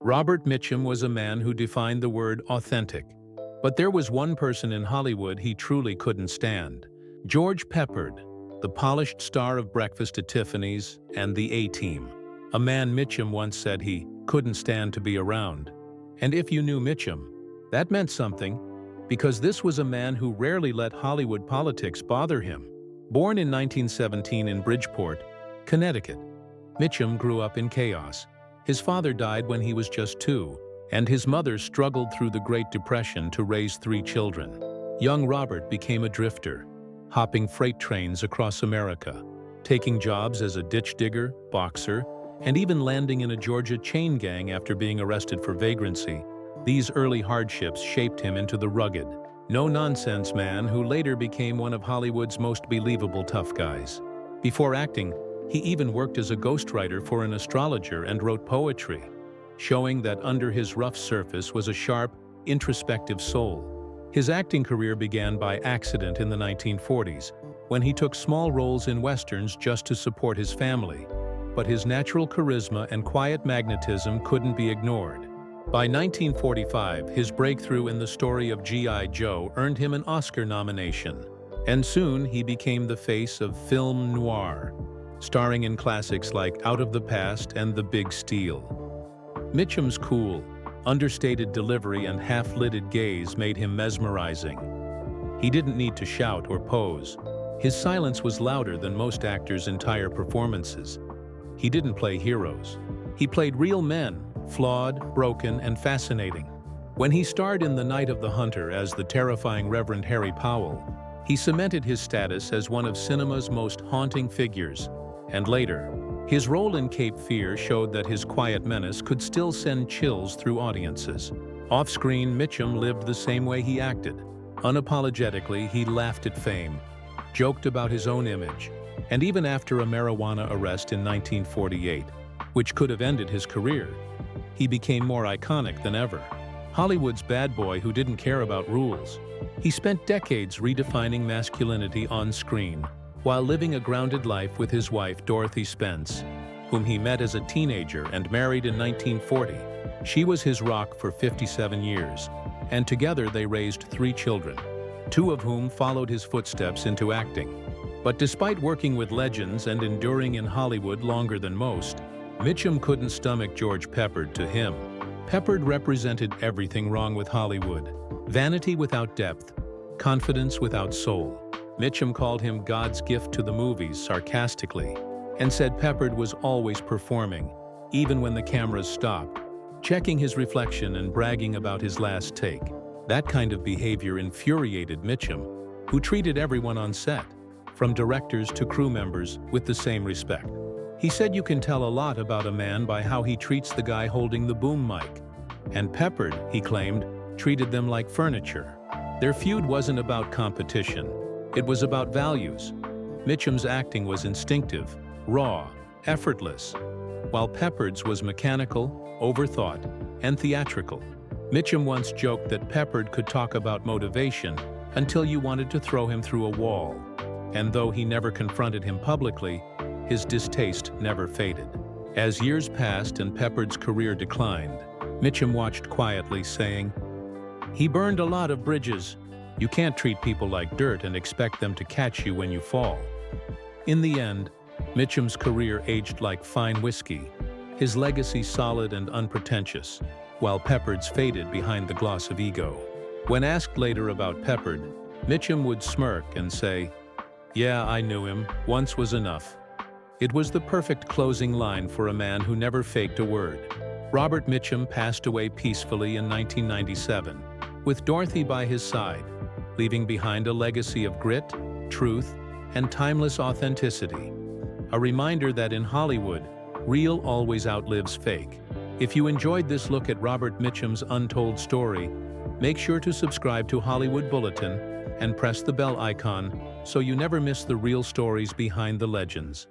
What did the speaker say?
Robert Mitchum was a man who defined the word authentic. But there was one person in Hollywood he truly couldn't stand. George Peppard, the polished star of Breakfast at Tiffany's and the A-Team. A man Mitchum once said he couldn't stand to be around. And if you knew Mitchum, that meant something, because this was a man who rarely let Hollywood politics bother him. Born in 1917 in Bridgeport, Connecticut, Mitchum grew up in chaos. His father died when he was just 2, and his mother struggled through the Great Depression to raise 3 children. Young Robert became a drifter, hopping freight trains across America, taking jobs as a ditch digger, boxer, and even landing in a Georgia chain gang after being arrested for vagrancy. These early hardships shaped him into the rugged, no-nonsense man who later became one of Hollywood's most believable tough guys. Before acting, he even worked as a ghostwriter for an astrologer and wrote poetry, showing that under his rough surface was a sharp, introspective soul. His acting career began by accident in the 1940s, when he took small roles in westerns just to support his family. But his natural charisma and quiet magnetism couldn't be ignored. By 1945, his breakthrough in the story of G.I. Joe earned him an Oscar nomination, and soon he became the face of film noir, starring in classics like Out of the Past and The Big Steal. Mitchum's cool, understated delivery and half-lidded gaze made him mesmerizing. He didn't need to shout or pose. His silence was louder than most actors' entire performances. He didn't play heroes. He played real men, flawed, broken, and fascinating. When he starred in The Night of the Hunter as the terrifying Reverend Harry Powell, he cemented his status as one of cinema's most haunting figures. And later, his role in Cape Fear showed that his quiet menace could still send chills through audiences. Off-screen, Mitchum lived the same way he acted. Unapologetically, he laughed at fame, joked about his own image, and even after a marijuana arrest in 1948, which could have ended his career, he became more iconic than ever. Hollywood's bad boy who didn't care about rules. He spent decades redefining masculinity on screen, while living a grounded life with his wife Dorothy Spence, whom he met as a teenager and married in 1940. She was his rock for 57 years, and together they raised 3 children, 2 of whom followed his footsteps into acting. But despite working with legends and enduring in Hollywood longer than most, Mitchum couldn't stomach George Peppard. To him, Peppard represented everything wrong with Hollywood: vanity without depth, confidence without soul. Mitchum called him God's gift to the movies sarcastically, and said Peppard was always performing, even when the cameras stopped, checking his reflection and bragging about his last take. That kind of behavior infuriated Mitchum, who treated everyone on set, from directors to crew members, with the same respect. He said you can tell a lot about a man by how he treats the guy holding the boom mic. And Peppard, he claimed, treated them like furniture. Their feud wasn't about competition. It was about values. Mitchum's acting was instinctive, raw, effortless, while Peppard's was mechanical, overthought, and theatrical. Mitchum once joked that Peppard could talk about motivation until you wanted to throw him through a wall. And though he never confronted him publicly, his distaste never faded. As years passed and Peppard's career declined, Mitchum watched quietly, saying, "He burned a lot of bridges. You can't treat people like dirt and expect them to catch you when you fall." In the end, Mitchum's career aged like fine whiskey, his legacy solid and unpretentious, while Peppard's faded behind the gloss of ego. When asked later about Peppard, Mitchum would smirk and say, "Yeah, I knew him. Once was enough." It was the perfect closing line for a man who never faked a word. Robert Mitchum passed away peacefully in 1997, with Dorothy by his side, leaving behind a legacy of grit, truth, and timeless authenticity. A reminder that in Hollywood, real always outlives fake. If you enjoyed this look at Robert Mitchum's untold story, make sure to subscribe to Hollywood Bulletin and press the bell icon so you never miss the real stories behind the legends.